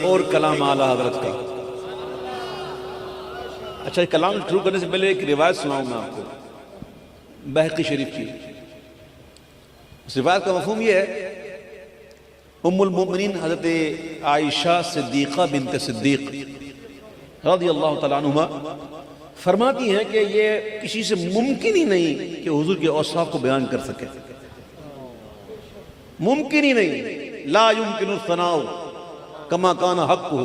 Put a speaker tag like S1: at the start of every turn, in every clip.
S1: اور کلام اعلیٰ حضرت کا. اچھا، کلام شروع کرنے سے پہلے ایک روایت سناؤں میں آپ کو بہقی شریف کی. اس روایت کا مفہوم یہ ہے، ام المؤمنین حضرت عائشہ صدیقہ بنت صدیق رضی اللہ تعالیٰ عنہما فرماتی ہیں کہ یہ کسی سے ممکن ہی نہیں کہ حضور کے اوصاف کو بیان کر سکے. ممکن ہی نہیں. لا يمكن الثناء كما كان حقه.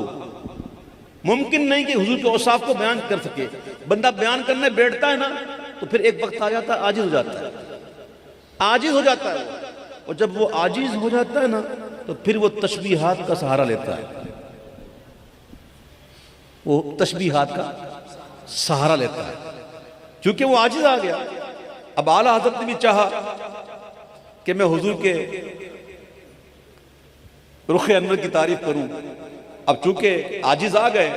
S1: ممکن نہیں کہ حضور کے اوصاف کو بیان کر سکے. بندہ بیان کرنے بیٹھتا ہے نا تو پھر ایک وقت آ جاتا ہے عاجز ہو جاتا ہے. عاجز ہو جاتا ہے، اور جب وہ عاجز ہو جاتا ہے نا تو پھر وہ تشبیہات کا سہارا لیتا ہے. وہ تشبیہات کا سہارا لیتا ہے کیونکہ وہ عاجز آ گیا. اب اعلیٰ حضرت نے بھی چاہا کہ میں حضور کے رخ انور کی تعریف کروں. اب چونکہ عاجز آ گئے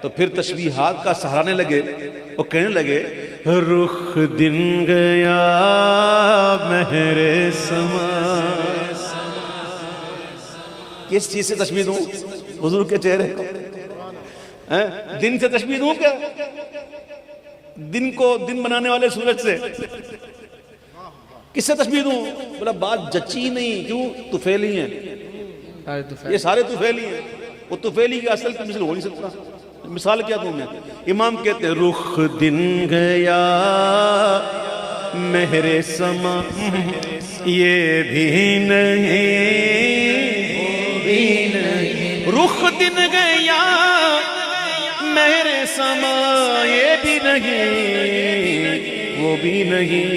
S1: تو پھر تشبیہات کا سہارانے لگے. وہ کہنے لگے رخ دن گیا مہر سما. کس چیز سے تشبیہ دوں؟ حضور کے چہرے کو. دن سے تشبیہ دوں کیا؟ دن کو دن بنانے والے سورج سے. کس سے تشبیہ دوں؟ بولا بات جچی نہیں. کیوں؟ طفیلی ہیں یہ سارے. طفیلی ہیں. وہ طفیلی کی اصل کی مثل ہو نہیں سکتا. مثال کیا دوں میں؟ امام کہتے ہیں رخ دن گیا مہر سما یہ بھی نہیں. رخ دن گیا مہر سما یہ بھی نہیں وہ بھی نہیں.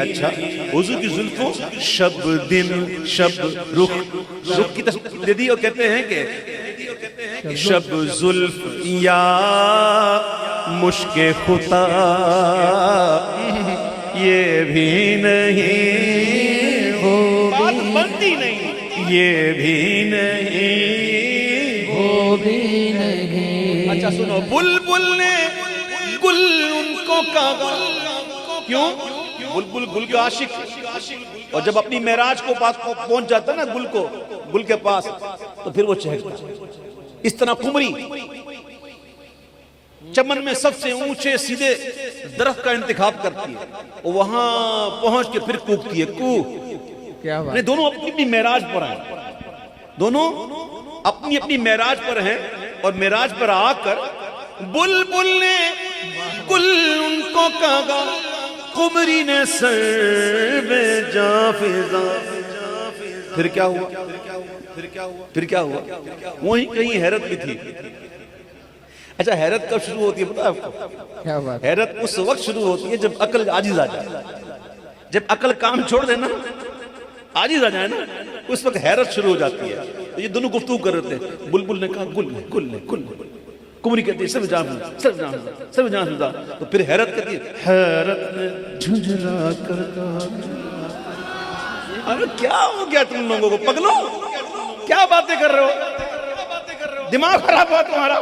S1: اچھا، حضور کی زلفوں شب دن شب رخ کی تصویر دے دی اور کہتے ہیں کہ شب زلف یا مشک خطا یہ بھی نہیں بات بنتی نہیں. یہ بھی نہیں وہ بھی نہیں. اچھا سنو، بلبل نے گل ان کو کہا. کیوں؟ بلبل گل کا عاشق، اور جب اپنی معراج کو پاس پہنچ جاتا ہے نا گل کے پاس تو پھر وہ چہکتا. اس طرح قمری چمن میں سب سے اونچے سیدھے درخت کا انتخاب کرتی ہے، وہاں پہنچ کے پھر کوکتی ہے. کیا دونوں اپنی معراج پر ہیں. دونوں اپنی معراج پر ہیں، اور معراج پر آ کر بلبل نے گل ان کو کہا قمری نے سر میں جاں فضا. پھر کیا ہوا؟ وہیں کہیں حیرت بھی تھی. اچھا، حیرت کب شروع ہوتی ہے پتہ ہے آپ کو؟ حیرت اس وقت شروع ہوتی ہے جب عقل عاجز آ جائے. جب عقل کام چھوڑ دے نا، عاجز آ جائے نا، اس وقت حیرت شروع ہو جاتی ہے. یہ دونوں گفتگو کر رہے تھے. بلبل نے کہا گل نے. قمری کہتی ہے سب جان فضا. تو پھر حیرت کہتی ہے حیرت نے جھنجھلا کر کہا ارے کیا ہو گیا تم لوگوں کو؟ پگلو کیا باتیں کر رہے ہو؟ دماغ خراب ہوا تمہارا؟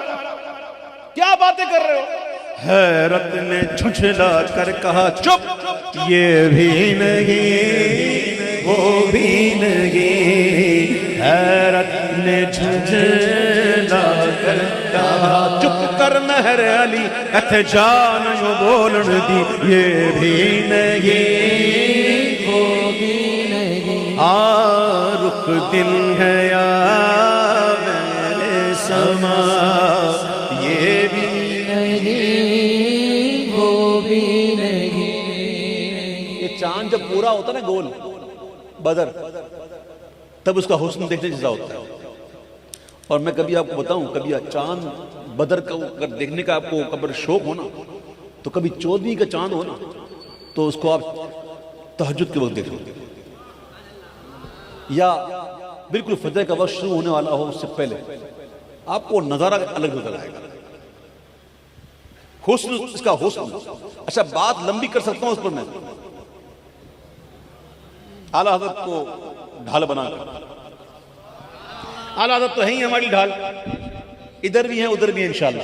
S1: کیا باتیں کر رہے ہو؟ حیرت نے جھنجھلا کر کہا چپ یہ بھی نہیں وہ بھی نہیں. حیرت نے جھنجھلا کر کہا چپ کر مہر علی اتھے جان یوں بولن دی یہ بھی نہیں وہ بھی نہیں. رخ دن ہے یا میرے سما یہ بھی نہیں وہ بھی نہیں. یہ چاند جب پورا ہوتا نا گول بدر، تب اس کا حسن دیکھنے جیسا ہوتا ہے. اور میں کبھی آپ کو بتاؤں، کبھی چاند بدر کا اگر دیکھنے کا آپ کو کبھی شوق ہونا تو کبھی 14ویں کا چاند ہونا تو اس کو آپ تہجد کے وقت دیکھ لو، یا بالکل فجر کا وقت شروع ہونے والا ہو اس سے پہلے، آپ کو نظارہ الگ نظر آئے گا. حسن اس کا حسن. اچھا، بات لمبی کر سکتا ہوں اس پر میں. اعلیٰ حضرت کو ڈھال بنا کر، اعلیٰ حضرت تو ہیں ہی ہماری ڈھال، ادھر بھی ہیں ادھر بھی ہیں انشاءاللہ،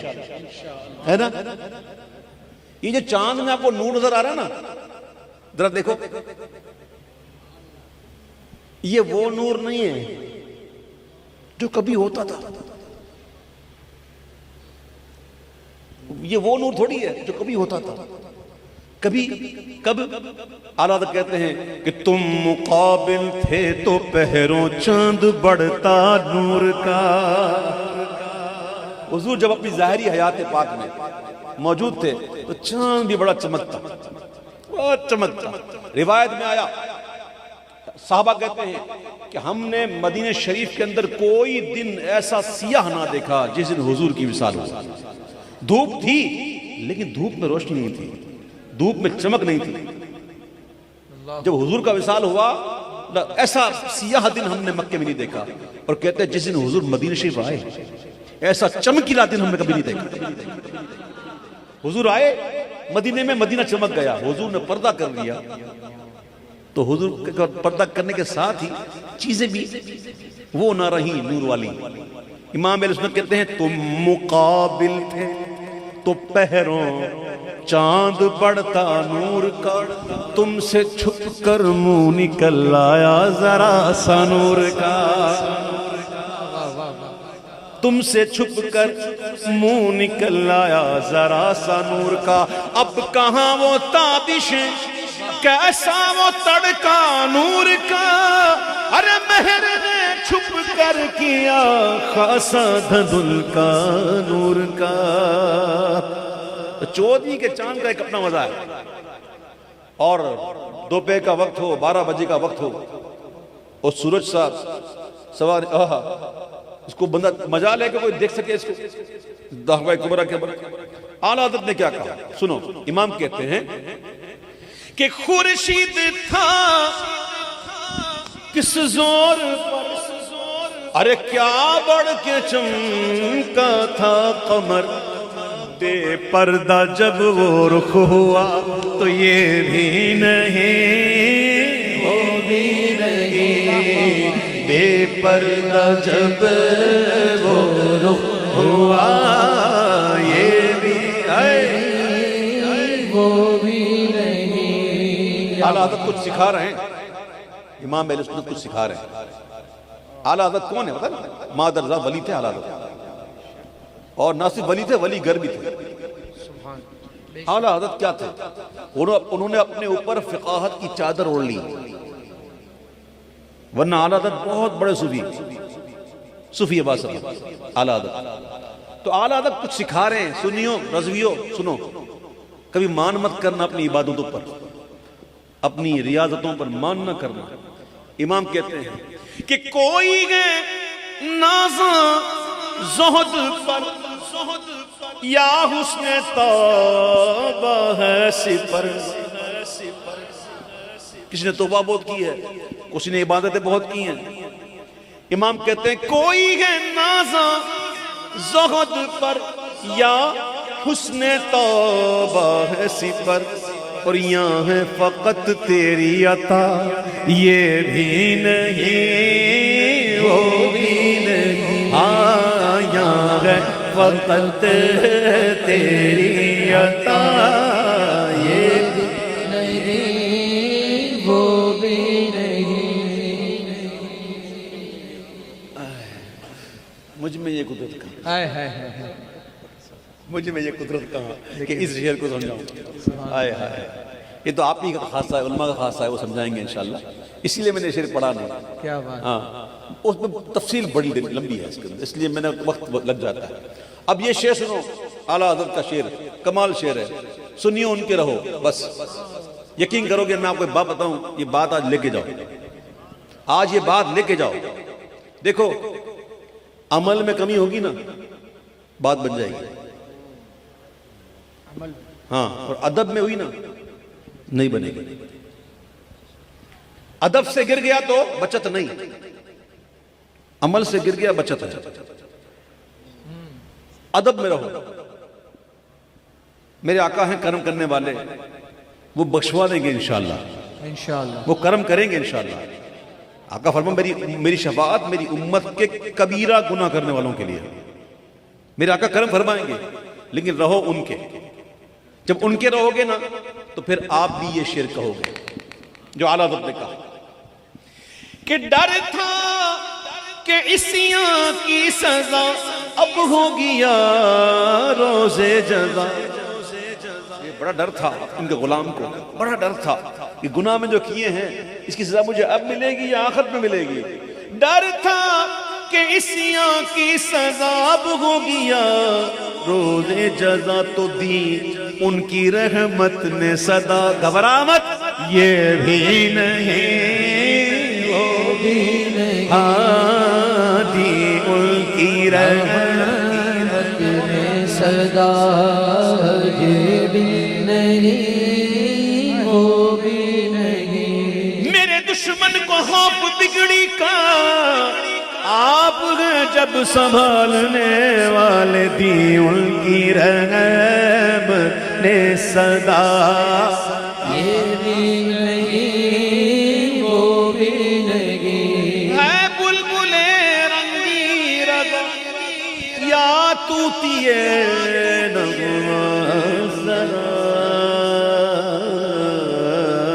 S1: ہے نا. یہ جو چاند میں آپ کو نور نظر آ رہا ہے نا، ذرا دیکھو، یہ وہ نور نہیں ہے جو کبھی ہوتا تھا. یہ وہ نور تھوڑی ہے جو کبھی ہوتا تھا. کبھی کب اعلیٰ حضرت کہتے ہیں کہ تم مقابل تھے تو پہروں چاند بڑھتا نور کا. حضور جب اپنی ظاہری حیات پاک میں موجود تھے تو چاند بھی بڑا چمکتا، بہت چمکتا. روایت میں آیا، صحابہ کہتے ہیں کہ ہم نے مدینہ شریف کے اندر کوئی دن ایسا سیاہ نہ دیکھا جس دن حضور کی وصال ہوا. دھوپ تھی لیکن دھوپ میں روشنی نہیں تھی، دھوپ میں چمک نہیں تھی. جب حضور کا وصال ہوا ایسا سیاہ دن ہم نے مکے میں نہیں دیکھا. اور کہتے ہیں جس دن حضور مدینہ شریف آئے ایسا چمکیلا دن ہم نے کبھی نہیں دیکھا. حضور آئے مدینے میں، مدینہ چمک گیا. حضور نے پردہ کر لیا تو حضور کا پردہ کرنے کے ساتھ ہی چیزیں بھی وہ نہ رہی نور والی. امام اہل سنت کہتے ہیں تم مقابل تھے تو پہروں چاند بڑھتا نور کا، تم سے چھپ کر منہ نکل آیا ذرا سا نور کا. تم سے چھپ کر منہ نکل آیا ذرا سا نور کا. اب کہاں وہ تابشیں، کیسا وہ تڑکا نور کا. ارے مہر نے چھپ کر کیا خاصا دھندل کا نور کا. 14 کے چاند کا ایک اپنا مزہ ہے. اور دوپہر کا وقت ہو، 12 بجے کا وقت ہو اور سورج صاحب سوار اس کو بندہ مجال ہے کہ کوئی دیکھ سکے اس کو. دہوہ کبرا کے اعلیٰ حضرت نے کیا کہا سنو. امام کہتے ہیں کہ خورشید تھا کس زور پر، ارے کیا بڑھ کے چمکا تھا قمر. بے پردہ جب وہ رخ ہوا تو یہ بھی نہیں وہ بھی نہیں. بے پردہ جب وہ رخ ہوا یہ بھی وہ بھی نہیں. اعلیٰ حضرت کچھ سکھا رہے ہیں، امام اہل سنت کچھ سکھا رہے ہیں. اعلیٰ حضرت کون ہے پتہ ہے؟ مادرزا ولی تھے اعلیٰ حضرت، اور نہ صرف ولی تھے، ولی گر بھی تھے. اعلیٰ حضرت کیا تھے؟ انہوں نے اپنے اوپر فقاہت کی چادر اوڑھ لی، ورنہ اعلیٰ حضرت بہت بڑے صوفی عباس اعلیٰ حضرت. تو اعلیٰ حضرت کچھ سکھا رہے ہیں. سنیو رضویو سنو، کبھی مان مت کرنا اپنی عبادتوں پر، اپنی ریاضتوں پر مان نہ کرنا. امام کہتے ہیں کہ کوئی ہے نازاں زہد پر یا حسن توبہ ہے سپر. کسی نے توبہ بہت کی ہے، کسی نے عبادتیں بہت کی ہیں. امام کہتے ہیں کوئی ہے نازاں زہد پر یا حسن توبہ ہے سپر، اور یہاں ہے فقط تیری عطا یہ بھی نہیں وہ بھی نہیں. ہاں یہاں ہے فقط تیری عطا یہ بھی نہیں وہ بھی نہیں. مجھ میں یہ قدرت کہاں، مجھے میں یہ قدرت کہاں کہ اس شعر کو سمجھاؤں. آئے ہائے، یہ تو آپ ہی کا خاصہ ہے، علماء کا خاصہ ہے، وہ سمجھائیں گے انشاءاللہ. اسی لیے میں نے شعر پڑھا نہیں. کیا بات. ہاں اس میں تفصیل بڑی لمبی ہے اس کے اندر، اس لیے میں نے وقت لگ جاتا ہے. اب یہ شعر سنو، اعلیٰ حضرت کا شعر کمال شعر ہے. سنیو ان کے رہو بس. یقین کرو گے میں آپ کو ایک بات بتاؤں، یہ بات آج لے کے جاؤ، آج یہ بات لے کے جاؤ. دیکھو عمل میں کمی ہوگی نا بات بن جائے گی. ہاں اور ادب میں ہوئی نا نہیں بنے گی. ادب سے گر گیا تو بچت نہیں، عمل سے گر گیا بچت ہے. ادب میں رہو. میرے آقا ہیں کرم کرنے والے، وہ بخشوا دیں گے انشاءاللہ، وہ کرم کریں گے انشاءاللہ. آقا فرمائے میری شفاعت میری امت کے کبیرہ گناہ کرنے والوں کے لیے. میرے آقا کرم فرمائیں گے، لیکن رہو ان کے. جب ان کے رہو گے نا تو پھر آپ بھی یہ شعر کہو گے جو اعلیٰ حضرت نے کہا کہ ڈر تھا کہ عصیاں کی سزا اب ہو گیا روزے جزا. یہ بڑا ڈر تھا ان کے غلام کو, بڑا ڈر تھا کہ گناہ میں جو کیے ہیں اس کی سزا مجھے اب ملے گی یا آخرت میں ملے گی. ڈر تھا کہ عصیاں کی سزا اب ہو گیا روزے جزا, تو دی ان کی رحمت نے صدا. گھبرا مت, یہ بھی نہیں وہ بھی نہیں, دی ان کی رحمت نے
S2: صدا. یہ بھی نہیں وہ بھی نہیں.
S1: میرے دشمن کو خوف بگڑی کا آپ ہیں جب سنبھالنے والے, دی ان کی رحمت نے صدا.
S2: یہ بھی نہیں وہ بھی نہیں.
S1: ہے بلبلے رنگی رضا یا طوطیے نغمہ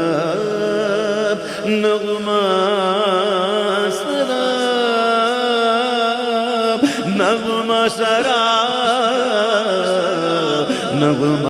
S1: سراب, نغمہ سراب, نغمہ سراب, نغمہ